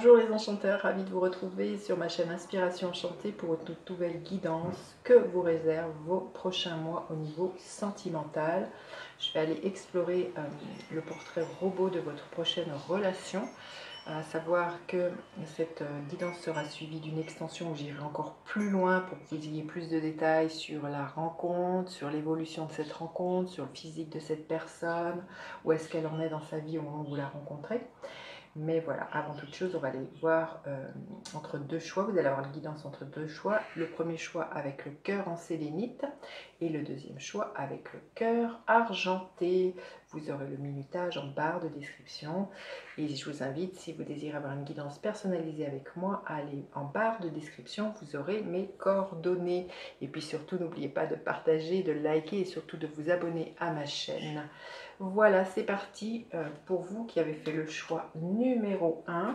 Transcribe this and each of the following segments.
Bonjour les enchanteurs, ravi de vous retrouver sur ma chaîne Inspiration Enchantée pour une toute nouvelle guidance que vous réservent vos prochains mois au niveau sentimental. Je vais aller explorer le portrait robot de votre prochaine relation. À savoir que cette guidance sera suivie d'une extension où j'irai encore plus loin pour que vous ayez plus de détails sur la rencontre, sur l'évolution de cette rencontre, sur le physique de cette personne, où est-ce qu'elle en est dans sa vie au moment où vous la rencontrez. Mais voilà, avant toute chose, on va aller voir entre deux choix. Vous allez avoir une guidance entre deux choix. Le premier choix avec le cœur en sélénite et le deuxième choix avec le cœur argenté. Vous aurez le minutage en barre de description. Et je vous invite, si vous désirez avoir une guidance personnalisée avec moi, à aller en barre de description. Vous aurez mes coordonnées. Et puis surtout, n'oubliez pas de partager, de liker et surtout de vous abonner à ma chaîne. Voilà, c'est parti pour vous qui avez fait le choix numéro 1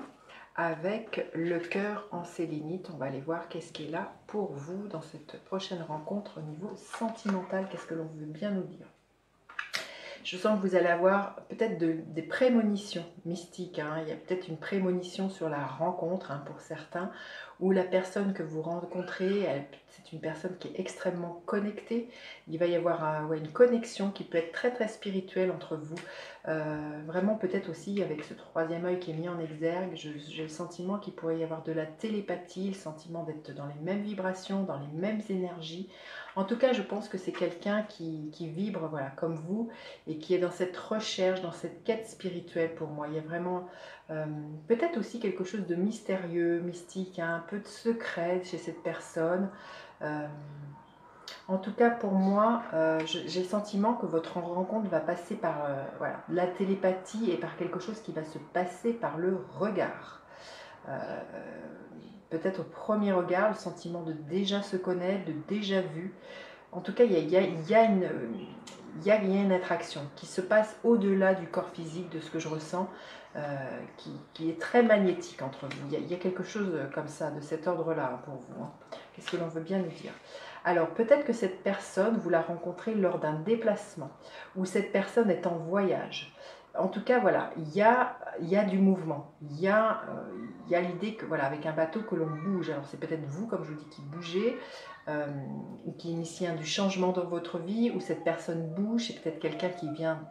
avec le cœur en sélénite. On va aller voir qu'est-ce qui est là pour vous dans cette prochaine rencontre au niveau sentimental. Qu'est-ce que l'on veut bien nous dire? Je sens que vous allez avoir peut-être des prémonitions mystiques. Il y a peut-être une prémonition sur la rencontre pour certains, où la personne que vous rencontrez, c'est une personne qui est extrêmement connectée. Il va y avoir une connexion qui peut être très très spirituelle entre vous. Vraiment peut-être aussi avec ce troisième œil qui est mis en exergue, j'ai le sentiment qu'il pourrait y avoir de la télépathie, le sentiment d'être dans les mêmes vibrations, dans les mêmes énergies. En tout cas, je pense que c'est quelqu'un qui vibre comme vous et qui est dans cette recherche, dans cette quête spirituelle pour moi. Il y a vraiment peut-être aussi quelque chose de mystérieux, mystique, un peu de secret chez cette personne. En tout cas, pour moi, j'ai le sentiment que votre rencontre va passer par la télépathie et par quelque chose qui va se passer par le regard. Peut-être au premier regard, le sentiment de déjà se connaître, de déjà vu. En tout cas, il y a une attraction qui se passe au-delà du corps physique, de ce que je ressens, qui est très magnétique entre vous. Il y a quelque chose comme ça, de cet ordre-là pour vous. Qu'est-ce que l'on veut bien nous dire? Alors, peut-être que cette personne, vous la rencontrez lors d'un déplacement, ou cette personne est en voyage. En tout cas, voilà, il y a du mouvement. Il y a l'idée que, voilà, avec un bateau, que l'on bouge. Alors, c'est peut-être vous, comme je vous dis, qui bougez, ou qui initie du changement dans votre vie, ou cette personne bouge. C'est peut-être quelqu'un qui vient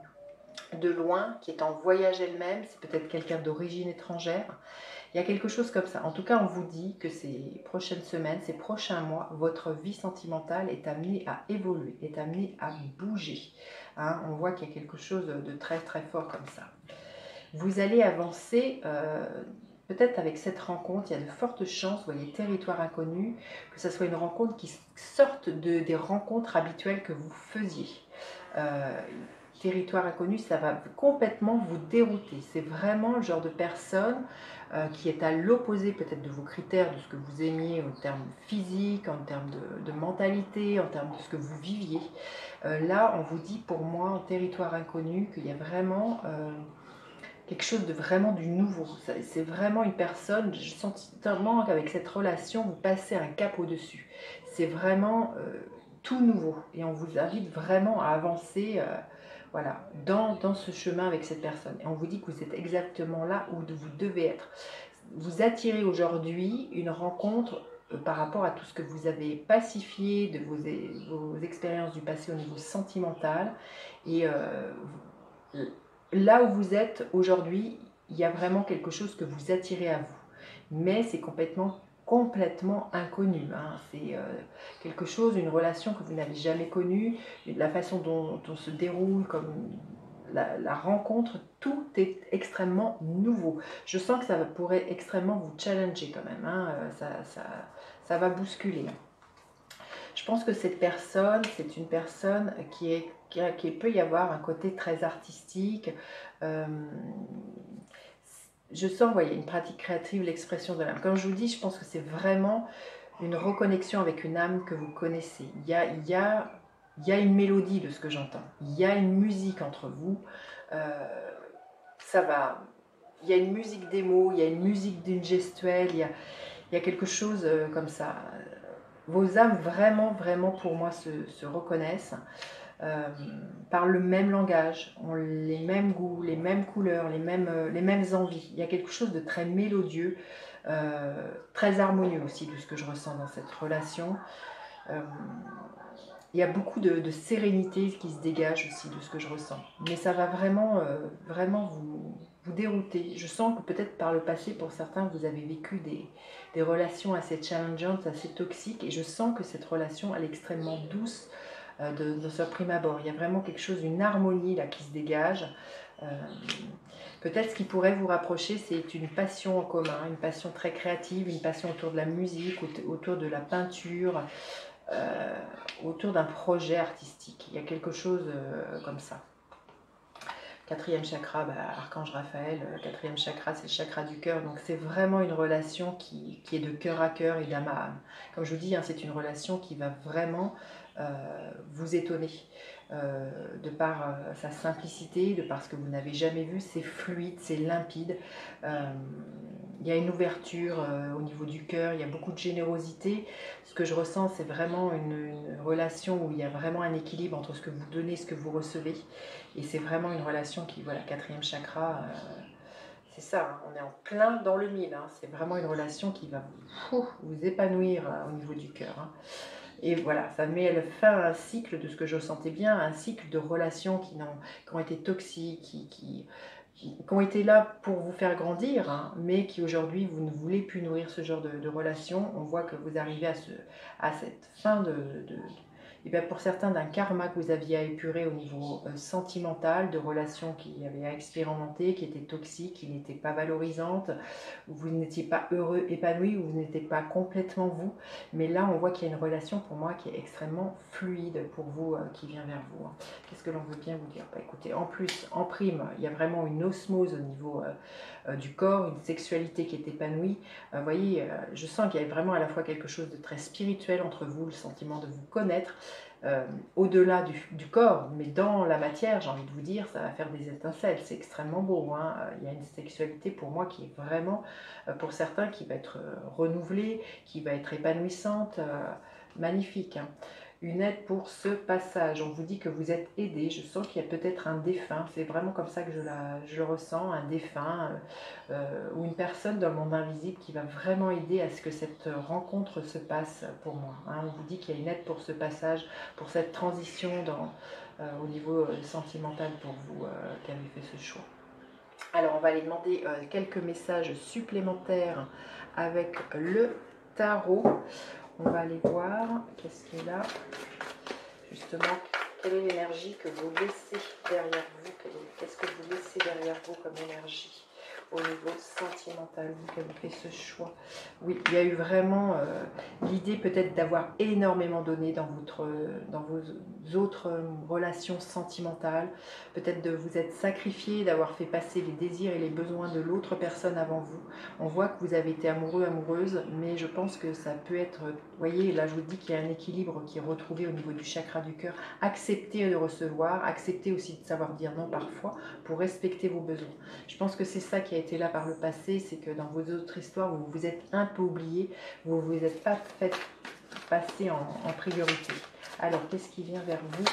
de loin, qui est en voyage elle-même. C'est peut-être quelqu'un d'origine étrangère. Il y a quelque chose comme ça. En tout cas, on vous dit que ces prochaines semaines, ces prochains mois, votre vie sentimentale est amenée à évoluer, est amenée à bouger. On voit qu'il y a quelque chose de très très fort comme ça. Vous allez avancer, peut-être avec cette rencontre, il y a de fortes chances, vous voyez, territoire inconnu, que ce soit une rencontre qui sorte des rencontres habituelles que vous faisiez. Territoire inconnu, ça va complètement vous dérouter. C'est vraiment le genre de personne qui est à l'opposé peut-être de vos critères, de ce que vous aimiez en termes physiques, en termes de mentalité, en termes de ce que vous viviez. Là, on vous dit pour moi, en territoire inconnu, qu'il y a vraiment quelque chose de vraiment du nouveau. C'est vraiment une personne, je sens tellement qu'avec cette relation, vous passez un cap au-dessus. C'est vraiment tout nouveau et on vous invite vraiment à avancer dans ce chemin avec cette personne. Et on vous dit que vous êtes exactement là où vous devez être. Vous attirez aujourd'hui une rencontre par rapport à tout ce que vous avez pacifié de vos expériences du passé au niveau sentimental. Et là où vous êtes aujourd'hui, il y a vraiment quelque chose que vous attirez à vous. Mais c'est complètement inconnu. C'est quelque chose, une relation que vous n'avez jamais connue, la façon dont on se déroule, comme la rencontre, tout est extrêmement nouveau. Je sens que ça pourrait extrêmement vous challenger quand même. Ça va bousculer. Je pense que cette personne, c'est une personne qui peut y avoir un côté très artistique. Je sens, il y a une pratique créative, l'expression de l'âme. Comme je vous dis, je pense que c'est vraiment une reconnexion avec une âme que vous connaissez. Il y a une mélodie de ce que j'entends. Il y a une musique entre vous. Ça va. Il y a une musique des mots, il y a une musique d'une gestuelle, il y a quelque chose comme ça. Vos âmes vraiment, vraiment pour moi se reconnaissent. parlent le même langage, ont les mêmes goûts, les mêmes couleurs, les mêmes envies. Il y a quelque chose de très mélodieux, très harmonieux aussi de ce que je ressens dans cette relation. Il y a beaucoup de sérénité qui se dégage aussi de ce que je ressens. Mais ça va vraiment, vraiment vous dérouter. Je sens que peut-être par le passé, pour certains, vous avez vécu des relations assez challengeantes, assez toxiques. Et je sens que cette relation, elle est extrêmement douce de ce prime abord. Il y a vraiment quelque chose, une harmonie là qui se dégage. Peut-être ce qui pourrait vous rapprocher, c'est une passion en commun, une passion très créative, une passion autour de la musique, autour de la peinture, autour d'un projet artistique. Il y a quelque chose comme ça. Quatrième chakra, Archange Raphaël, quatrième chakra, c'est le chakra du cœur. Donc c'est vraiment une relation qui est de cœur à cœur et d'âme à âme. Comme je vous dis, c'est une relation qui va vraiment vous étonner. De par sa simplicité, de par ce que vous n'avez jamais vu, c'est fluide, c'est limpide. Il y a une ouverture au niveau du cœur, il y a beaucoup de générosité. Ce que je ressens, c'est vraiment une relation où il y a vraiment un équilibre entre ce que vous donnez et ce que vous recevez. Et c'est vraiment une relation qui, voilà, quatrième chakra, c'est ça, on est en plein dans le mille. C'est vraiment une relation qui va vous épanouir au niveau du cœur. Et voilà, ça met fin à un cycle de ce que je sentais bien, un cycle de relations qui ont été toxiques, qui ont été là pour vous faire grandir, mais qui aujourd'hui, vous ne voulez plus nourrir ce genre de relations. On voit que vous arrivez à cette fin et bien pour certains d'un karma que vous aviez à épurer au niveau sentimental, de relations qui avaient à expérimenter, qui étaient toxiques, qui n'étaient pas valorisantes, où vous n'étiez pas heureux, épanoui, où vous n'étiez pas complètement vous. Mais là, on voit qu'il y a une relation pour moi qui est extrêmement fluide pour vous, qui vient vers vous. Qu'est-ce que l'on veut bien vous dire? Écoutez, en plus, en prime, il y a vraiment une osmose au niveau du corps, une sexualité qui est épanouie. Vous voyez, je sens qu'il y a vraiment à la fois quelque chose de très spirituel entre vous, le sentiment de vous connaître, au-delà du corps, mais dans la matière, j'ai envie de vous dire, ça va faire des étincelles, c'est extrêmement beau. Il y a une sexualité pour moi qui est vraiment, pour certains, qui va être renouvelée, qui va être épanouissante, magnifique. Une aide pour ce passage. On vous dit que vous êtes aidé. Je sens qu'il y a peut-être un défunt. C'est vraiment comme ça que je le ressens, un défunt ou une personne dans le monde invisible qui va vraiment aider à ce que cette rencontre se passe pour moi. On vous dit qu'il y a une aide pour ce passage, pour cette transition au niveau sentimental pour vous qui avez fait ce choix. Alors, on va aller demander quelques messages supplémentaires avec le tarot. On va aller voir qu'est-ce qu'il y a là. Justement, quelle est l'énergie que vous laissez derrière vous? Qu'est-ce que vous laissez derrière vous comme énergie au niveau sentimental, vous qui avez fait ce choix? Oui, il y a eu vraiment l'idée peut-être d'avoir énormément donné dans vos autres relations sentimentales, peut-être de vous être sacrifié, d'avoir fait passer les désirs et les besoins de l'autre personne avant vous. On voit que vous avez été amoureux, amoureuse, mais je pense que ça peut être, vous voyez, là je vous dis qu'il y a un équilibre qui est retrouvé au niveau du chakra du cœur. Accepter de recevoir, accepter aussi de savoir dire non parfois pour respecter vos besoins. Je pense que c'est ça qui a été là par le passé, c'est que dans vos autres histoires, vous vous êtes un peu oublié, vous ne vous êtes pas fait passer en priorité. Alors, qu'est-ce qui vient vers vous?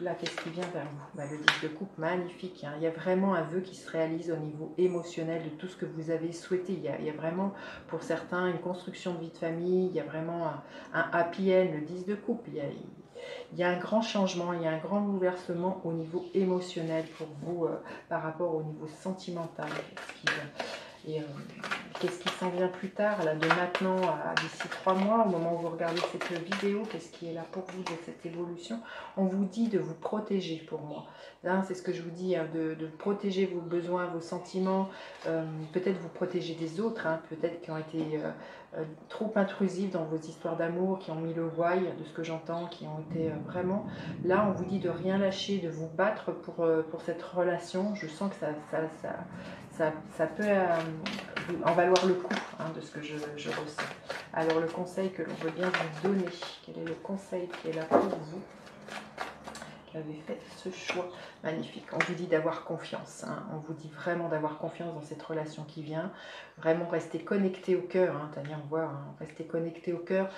Là, qu'est-ce qui vient vers vous? Le 10 de coupe, magnifique. Il y a vraiment un vœu qui se réalise au niveau émotionnel de tout ce que vous avez souhaité. Il y a vraiment, pour certains, une construction de vie de famille. Il y a vraiment un happy end, le 10 de coupe. Il y a un grand changement, il y a un grand bouleversement au niveau émotionnel pour vous par rapport au niveau sentimental. Et qu'est-ce qui s'en vient plus tard, là, de maintenant à d'ici 3 mois, au moment où vous regardez cette vidéo, qu'est-ce qui est là pour vous de cette évolution? On vous dit de vous protéger pour moi. C'est ce que je vous dis, de protéger vos besoins, vos sentiments, peut-être vous protéger des autres, peut-être qui ont été trop intrusifs dans vos histoires d'amour, qui ont mis le voile, de ce que j'entends, qui ont été vraiment... Là, on vous dit de rien lâcher, de vous battre pour cette relation. Je sens que ça peut en valoir le coup de ce que je ressens. Alors, le conseil que l'on veut bien vous donner, quel est le conseil qui est là pour vous? qui avez fait ce choix magnifique. On vous dit d'avoir confiance, hein. On vous dit vraiment d'avoir confiance dans cette relation qui vient. Vraiment rester connecté au cœur, hein. Tania, on voit, hein, rester connecté au cœur.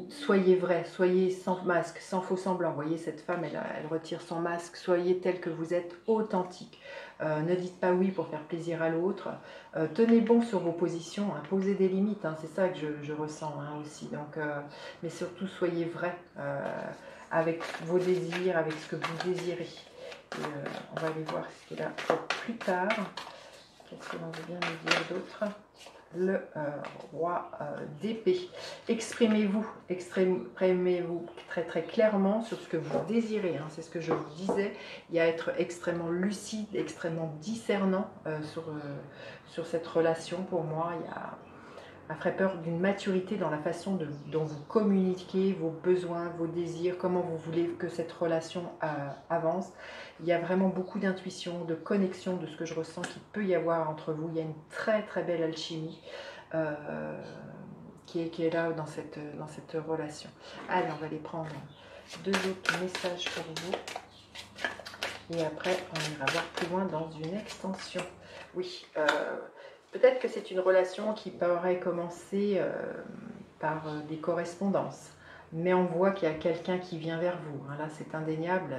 Soyez vrai, soyez sans masque, sans faux semblant. Vous voyez, cette femme, elle retire son masque. Soyez tel que vous êtes, authentique. Ne dites pas oui pour faire plaisir à l'autre. Tenez bon sur vos positions, hein. Posez des limites, hein. C'est ça que je ressens, hein, aussi. Donc, mais surtout, soyez vrai avec vos désirs, avec ce que vous désirez. Et, on va aller voir ce qu'il y a pour plus tard. Qu'est-ce que l'on veut bien nous dire d'autre? Le roi d'épée. Exprimez-vous très très clairement sur ce que vous désirez, hein. C'est ce que je vous disais. Il y a à être extrêmement lucide, extrêmement discernant sur cette relation. Pour moi, il y a à ferait peur d'une maturité dans la façon dont vous communiquez vos besoins, vos désirs, comment vous voulez que cette relation avance. Il y a vraiment beaucoup d'intuition, de connexion de ce que je ressens qu'il peut y avoir entre vous. Il y a une très très belle alchimie qui est là dans cette relation. Allez, on va aller prendre 2 autres messages pour vous. Et après, on ira voir plus loin dans une extension. Oui, peut-être que c'est une relation qui pourrait commencer par des correspondances. Mais on voit qu'il y a quelqu'un qui vient vers vous. Hein. Là, c'est indéniable.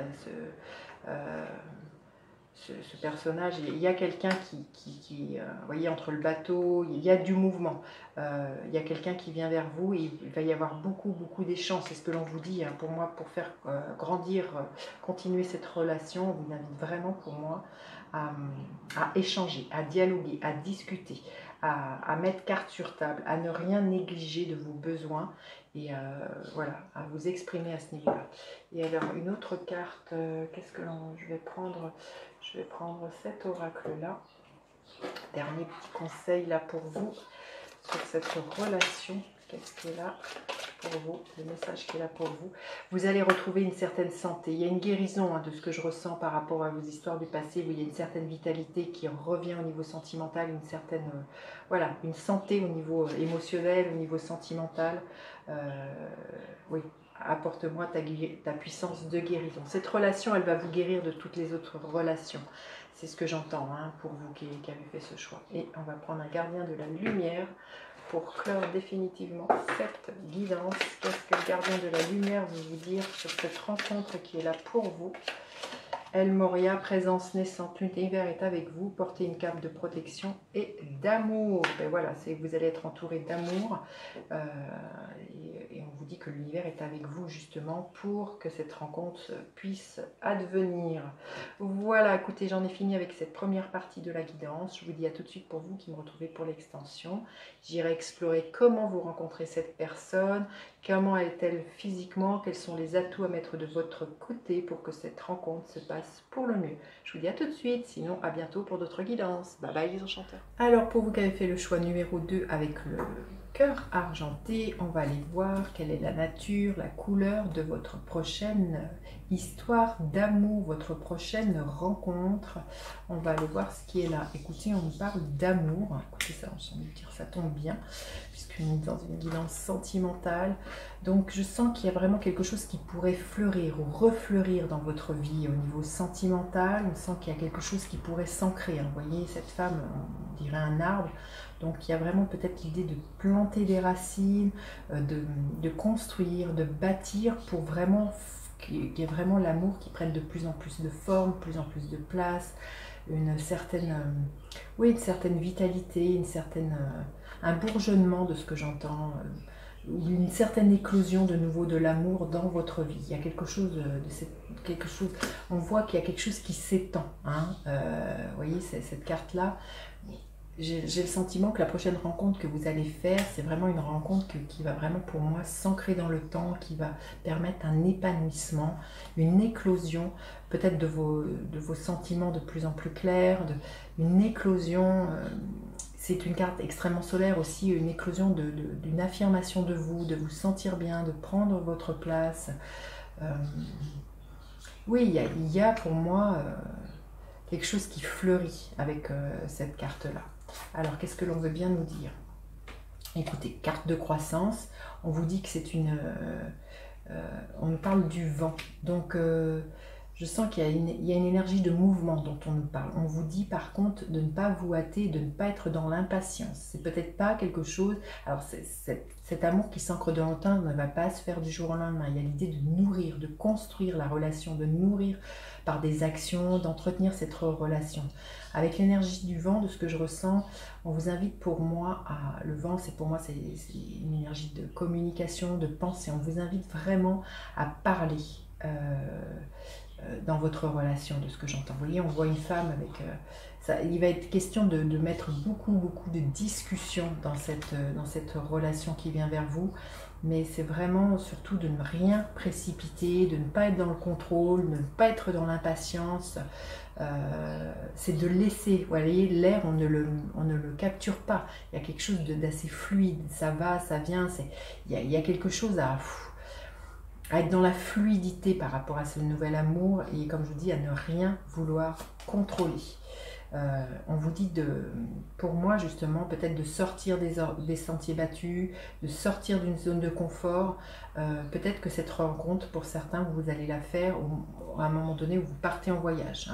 Ce personnage, il y a quelqu'un vous voyez, entre le bateau, il y a du mouvement. Il y a quelqu'un qui vient vers vous et il va y avoir beaucoup d'échanges. C'est ce que l'on vous dit, hein, pour moi, pour faire grandir, continuer cette relation. On vous invite vraiment, pour moi, à échanger, à dialoguer, à discuter, à mettre carte sur table, à ne rien négliger de vos besoins et voilà, à vous exprimer à ce niveau-là. Et alors, une autre carte, qu'est-ce que je vais prendre? Je vais prendre cet oracle-là. Dernier petit conseil là pour vous sur cette relation. Qu'est-ce qui est là pour vous? Le message qui est là pour vous. Vous allez retrouver une certaine santé. Il y a une guérison, hein, de ce que je ressens par rapport à vos histoires du passé. Il y a une certaine vitalité qui revient au niveau sentimental, une certaine voilà, une santé au niveau émotionnel, au niveau sentimental. Oui. Apporte-moi ta puissance de guérison. Cette relation, elle va vous guérir de toutes les autres relations. C'est ce que j'entends, hein, pour vous qui avez fait ce choix. Et on va prendre un gardien de la lumière pour clore définitivement cette guidance. Qu'est-ce que le gardien de la lumière veut vous dire sur cette rencontre qui est là pour vous? El Moria, présence naissante, l'univers est avec vous, portez une cape de protection et d'amour. Ben voilà, vous allez être entouré d'amour et on vous dit que l'univers est avec vous justement pour que cette rencontre puisse advenir. Voilà, écoutez, j'en ai fini avec cette première partie de la guidance. Je vous dis à tout de suite pour vous qui me retrouvez pour l'extension. J'irai explorer comment vous rencontrez cette personne, comment est-elle physiquement, quels sont les atouts à mettre de votre côté pour que cette rencontre se passe pour le mieux. Je vous dis à tout de suite, sinon à bientôt pour d'autres guidances. Bye bye les enchanteurs. Alors pour vous qui avez fait le choix numéro 2 avec le cœur argenté, on va aller voir quelle est la nature, la couleur de votre prochaine histoire d'amour, votre prochaine rencontre. On va aller voir ce qui est là. Écoutez, on nous parle d'amour. Écoutez, ça, j'ai envie de dire, ça tombe bien, puisqu'on est dans une guidance sentimentale. Donc, je sens qu'il y a vraiment quelque chose qui pourrait fleurir ou refleurir dans votre vie au niveau sentimental. On sent qu'il y a quelque chose qui pourrait s'ancrer. Vous voyez, cette femme, on dirait un arbre. Donc, il y a vraiment peut-être l'idée de planter des racines, de construire, de bâtir pour vraiment qu'il y ait vraiment l'amour qui prenne de plus en plus de forme, de plus en plus de place, une certaine vitalité, un bourgeonnement de ce que j'entends, une certaine éclosion de nouveau de l'amour dans votre vie. Il y a quelque chose on voit qu'il y a quelque chose qui s'étend. Hein. Vous voyez, cette carte-là, j'ai le sentiment que la prochaine rencontre que vous allez faire, c'est vraiment une rencontre qui va vraiment pour moi s'ancrer dans le temps, qui va permettre un épanouissement, une éclosion peut-être de vos sentiments de plus en plus clairs, une éclosion, c'est une carte extrêmement solaire aussi, une éclosion d'une affirmation de vous sentir bien, de prendre votre place. Oui, il y a pour moi quelque chose qui fleurit avec cette carte-là. Alors, qu'est-ce que l'on veut bien nous dire? Écoutez, carte de croissance, on vous dit que c'est on parle du vent. Donc, Je sens qu'il y a une énergie de mouvement dont on nous parle. On vous dit par contre de ne pas vous hâter, de ne pas être dans l'impatience. C'est peut-être pas quelque chose... Alors cet amour qui s'ancre de longtemps ne va pas se faire du jour au lendemain. Il y a l'idée de nourrir, de construire la relation, de nourrir par des actions, d'entretenir cette relation. Avec l'énergie du vent, de ce que je ressens, on vous invite pour moi à... Le vent, pour moi, c'est une énergie de communication, de pensée. On vous invite vraiment à parler dans votre relation, de ce que j'entends. Vous voyez, on voit une femme avec... il va être question de mettre beaucoup de discussions dans cette relation qui vient vers vous. Mais c'est vraiment surtout de ne rien précipiter, de ne pas être dans le contrôle, de ne pas être dans l'impatience. C'est de laisser, vous voyez, l'air, on ne le capture pas. Il y a quelque chose d'assez fluide, ça va, ça vient. Il y a quelque chose à être dans la fluidité par rapport à ce nouvel amour et, comme je vous dis, à ne rien vouloir contrôler. On vous dit pour moi justement, peut-être de sortir des sentiers battus, de sortir d'une zone de confort. Peut-être que cette rencontre, pour certains, vous allez la faire à un moment donné où vous partez en voyage.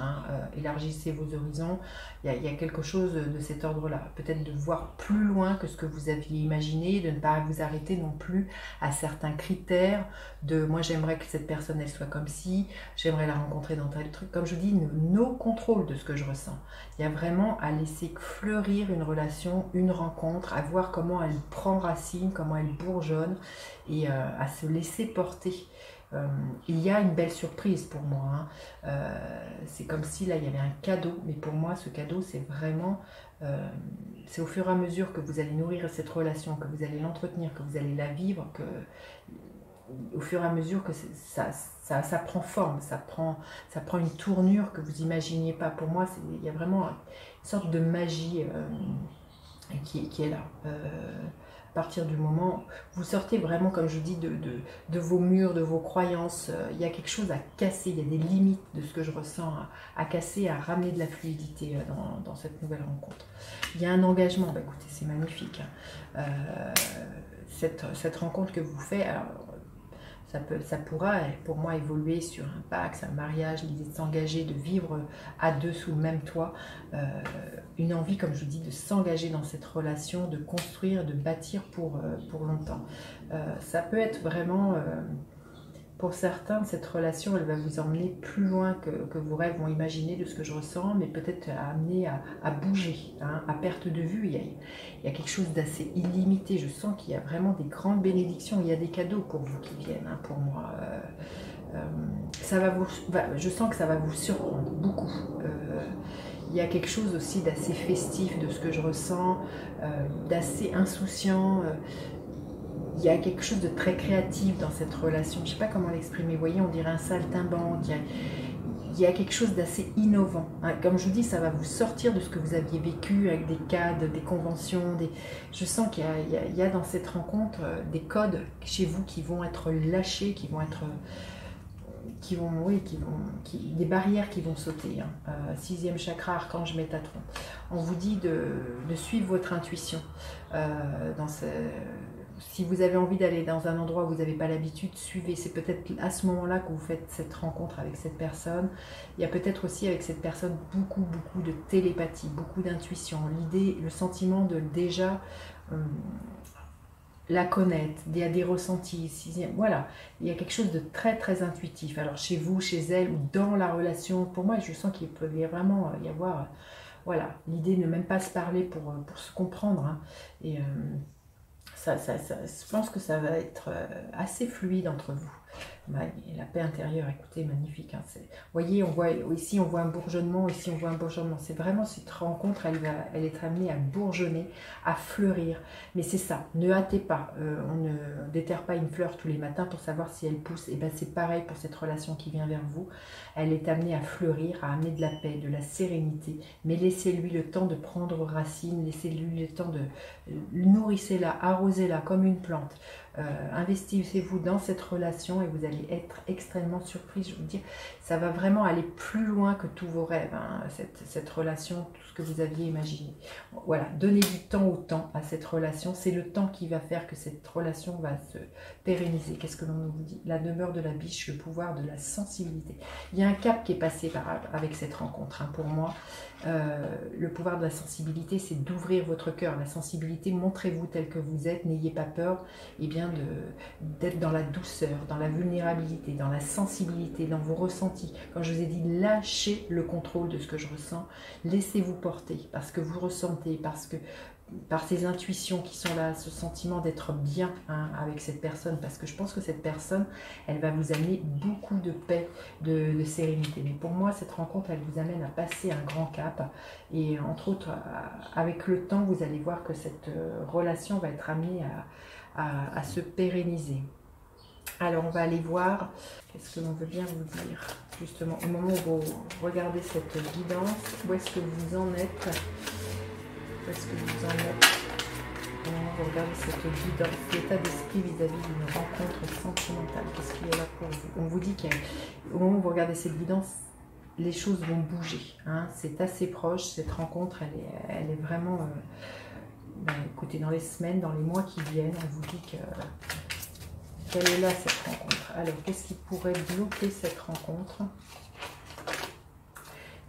Élargissez vos horizons. Il y a quelque chose de cet ordre-là. Peut-être de voir plus loin que ce que vous aviez imaginé, de ne pas vous arrêter non plus à certains critères de moi j'aimerais que cette personne elle soit comme ci, j'aimerais la rencontrer dans tel truc. Comme je dis, nos contrôles de ce que je ressens. Il y a vraiment à laisser fleurir une relation, une rencontre, à voir comment elle prend racine, comment elle bourgeonne et à se laisser porter. Il y a une belle surprise pour moi. C'est comme si là il y avait un cadeau, mais pour moi ce cadeau c'est vraiment, c'est au fur et à mesure que vous allez nourrir cette relation, que vous allez l'entretenir, que vous allez la vivre, que au fur et à mesure que ça prend forme, ça prend une tournure que vous n'imaginiez pas. Pour moi, il y a vraiment une sorte de magie qui est là. À partir du moment où vous sortez vraiment, comme je dis, de vos murs, de vos croyances, il y a quelque chose à casser, il y a des limites de ce que je ressens à casser, à ramener de la fluidité dans cette nouvelle rencontre. Il y a un engagement, bah, écoutez, c'est magnifique. Cette rencontre que vous faites, alors, ça pourra, pour moi, évoluer sur un pacte, un mariage, l'idée de s'engager, de vivre à deux sous le même toit. Une envie, comme je vous dis, de s'engager dans cette relation, de construire, de bâtir pour longtemps. Ça peut être vraiment... Pour certains, cette relation, elle va vous emmener plus loin que vos rêves vont imaginer de ce que je ressens, mais peut-être amener à bouger, à perte de vue. Il y a quelque chose d'assez illimité. Je sens qu'il y a vraiment des grandes bénédictions. Il y a des cadeaux pour vous qui viennent, pour moi. Je sens que ça va vous surprendre beaucoup. Il y a quelque chose aussi d'assez festif de ce que je ressens, d'assez insouciant. Il y a quelque chose de très créatif dans cette relation. Je ne sais pas comment l'exprimer. Vous voyez, on dirait un saltimbanque. Il y a quelque chose d'assez innovant. Comme je vous dis, ça va vous sortir de ce que vous aviez vécu avec des cadres, des conventions. Je sens qu'il y a dans cette rencontre des codes chez vous qui vont être lâchés, des barrières qui vont sauter. 6e chakra, archange Métatron. On vous dit de suivre votre intuition. Si vous avez envie d'aller dans un endroit où vous n'avez pas l'habitude, suivez. C'est peut-être à ce moment-là que vous faites cette rencontre avec cette personne. Il y a peut-être aussi avec cette personne beaucoup de télépathie, beaucoup d'intuition. L'idée, le sentiment de déjà la connaître, il y a des ressentis. Voilà, il y a quelque chose de très intuitif. Alors chez vous, chez elle ou dans la relation, pour moi, je sens qu'il peut vraiment y avoir... Voilà, l'idée de ne même pas se parler pour se comprendre. Et... je pense que ça va être assez fluide entre vous. La paix intérieure, écoutez, magnifique. Vous voyez, ici on voit un bourgeonnement, ici on voit un bourgeonnement. C'est vraiment cette rencontre, elle est amenée à bourgeonner, à fleurir. Mais c'est ça, ne hâtez pas. On ne déterre pas une fleur tous les matins pour savoir si elle pousse. Et bien c'est pareil pour cette relation qui vient vers vous. Elle est amenée à fleurir, à amener de la paix, de la sérénité. Mais laissez-lui le temps de prendre racine, laissez-lui le temps de nourrissez-la, arrosez-la comme une plante. Investissez-vous dans cette relation relation et vous allez être extrêmement surprise. Je vous dis, ça va vraiment aller plus loin que tous vos rêves, hein, cette relation, tout ce que vous aviez imaginé. Voilà, donnez du temps au temps à cette relation. C'est le temps qui va faire que cette relation va se pérenniser. Qu'est-ce que l'on vous dit? La demeure de la biche, le pouvoir de la sensibilité. Il y a un cap qui est passé avec cette rencontre, hein, pour moi. Le pouvoir de la sensibilité, c'est d'ouvrir votre cœur. La sensibilité, montrez-vous tel que vous êtes, n'ayez pas peur d'être dans la douceur, dans la vulnérabilité, dans la sensibilité, dans vos ressentis. Quand je vous ai dit, lâchez le contrôle de ce que je ressens, laissez-vous porter par ce que vous ressentez, par ces intuitions qui sont là, ce sentiment d'être bien, hein, avec cette personne, parce que je pense que cette personne, elle va vous amener beaucoup de paix, de sérénité. Mais pour moi, cette rencontre, elle vous amène à passer un grand cap, et entre autres, avec le temps, vous allez voir que cette relation va être amenée à se pérenniser. Alors, on va aller voir, qu'est-ce que l'on veut bien vous dire, justement, au moment où vous regardez cette guidance, où est-ce que vous en êtes? Où est-ce que vous en êtes? Comment vous regardez cette guidance, l'état d'esprit vis-à-vis d'une rencontre sentimentale? Qu'est-ce qu'il y a là pour vous? On vous dit qu'au moment où vous regardez cette guidance, les choses vont bouger, hein. C'est assez proche, cette rencontre, elle est vraiment... écoutez, dans les semaines, dans les mois qui viennent, on vous dit qu'elle est là, cette rencontre. Alors, qu'est-ce qui pourrait bloquer cette rencontre?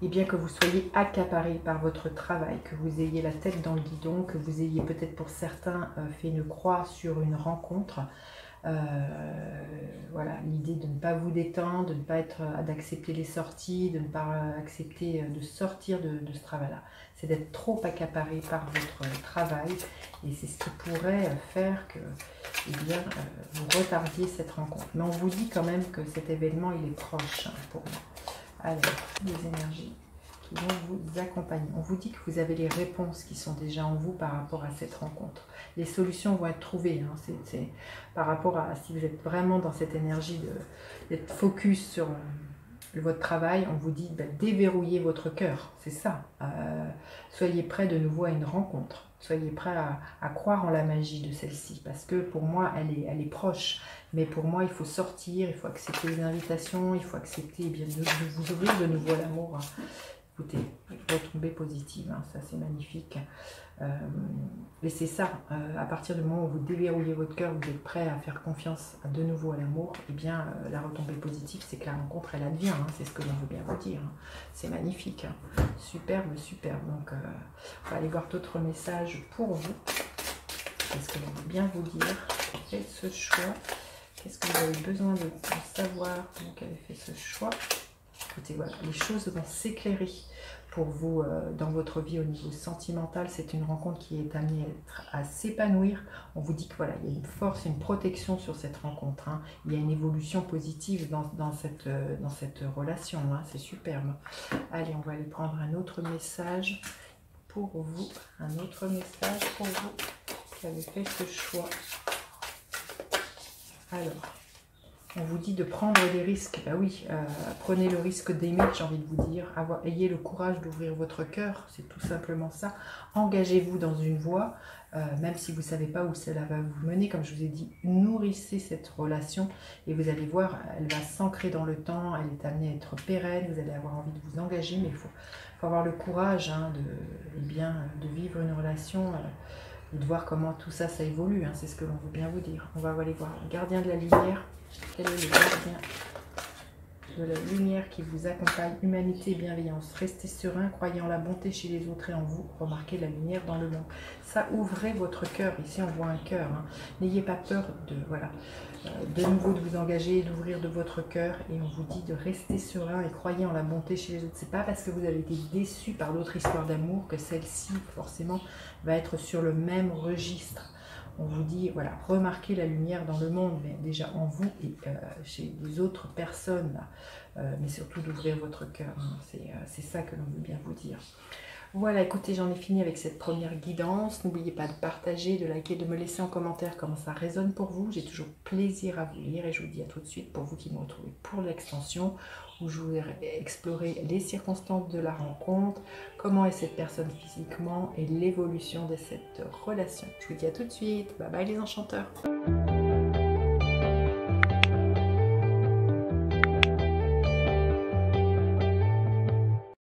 Et bien que vous soyez accaparé par votre travail, que vous ayez la tête dans le guidon, que vous ayez peut-être pour certains fait une croix sur une rencontre. Voilà, l'idée de ne pas vous détendre, de ne pas d'accepter les sorties, de ne pas accepter de sortir de ce travail-là. C'est d'être trop accaparé par votre travail, et c'est ce qui pourrait faire que, eh bien, vous retardiez cette rencontre. Mais on vous dit quand même que cet événement, il est proche, hein, pour moi. Alors, les énergies qui vont vous accompagner. On vous dit que vous avez les réponses qui sont déjà en vous par rapport à cette rencontre. Les solutions vont être trouvées. Hein. C'est par rapport à si vous êtes vraiment dans cette énergie d'être focus sur votre travail, on vous dit déverrouillez votre cœur. C'est ça. Soyez prêts de nouveau à une rencontre. Soyez prêts à croire en la magie de celle-ci. Parce que pour moi, elle est proche. Mais pour moi, il faut sortir, il faut accepter les invitations, il faut accepter bien, de vous ouvrir de nouveau à l'amour. Écoutez, retombée positive, hein, ça c'est magnifique. Et c'est ça, à partir du moment où vous déverrouillez votre cœur, vous êtes prêt à faire confiance de nouveau à l'amour, et bien la retombée positive, c'est que la rencontre, elle advient, hein, c'est ce que l'on veut bien vous dire. Hein. C'est magnifique, hein. Superbe, superbe. Donc, on va aller voir d'autres messages pour vous. Qu'est-ce que l'on veut bien vous dire? Faites ce choix. Qu'est-ce que vous avez besoin de savoir pour qu'elle ait fait ce choix? Écoutez, voilà, les choses vont s'éclairer pour vous dans votre vie au niveau sentimental. C'est une rencontre qui est amenée à s'épanouir. On vous dit que voilà, il y a une force, une protection sur cette rencontre. Hein. Il y a une évolution positive dans cette relation. Hein. C'est superbe. Allez, on va aller prendre un autre message pour vous. Un autre message pour vous qui avez fait ce choix. Alors, on vous dit de prendre des risques. Ben oui, prenez le risque d'aimer, j'ai envie de vous dire. Ayez le courage d'ouvrir votre cœur, c'est tout simplement ça. Engagez-vous dans une voie, même si vous ne savez pas où cela va vous mener. Comme je vous ai dit, nourrissez cette relation et vous allez voir, elle va s'ancrer dans le temps, elle est amenée à être pérenne, vous allez avoir envie de vous engager, mais il faut avoir le courage, hein, de vivre une relation et de voir comment tout ça, ça évolue. Hein, c'est ce que l'on veut bien vous dire. On va aller voir le gardien de la lumière. Quel est le gardien de la lumière qui vous accompagne? Humanité et bienveillance. Restez serein, croyez en la bonté chez les autres et en vous. Remarquez la lumière dans le monde. Ça, ouvrez votre cœur. Ici, on voit un cœur. Hein. N'ayez pas peur de nouveau de vous engager, d'ouvrir de votre cœur. Et on vous dit de rester serein et croyez en la bonté chez les autres. C'est pas parce que vous avez été déçu par d'autres histoires d'amour que celle-ci, forcément, va être sur le même registre. On vous dit, voilà, remarquez la lumière dans le monde, mais déjà en vous et chez les autres personnes, mais surtout d'ouvrir votre cœur. Hein. C'est ça que l'on veut bien vous dire. Voilà, écoutez, j'en ai fini avec cette première guidance. N'oubliez pas de partager, de liker, de me laisser en commentaire comment ça résonne pour vous. J'ai toujours plaisir à vous lire et je vous dis à tout de suite pour vous qui me retrouvez pour l'extension où je vais explorer les circonstances de la rencontre, comment est cette personne physiquement et l'évolution de cette relation. Je vous dis à tout de suite. Bye bye les enchanteurs.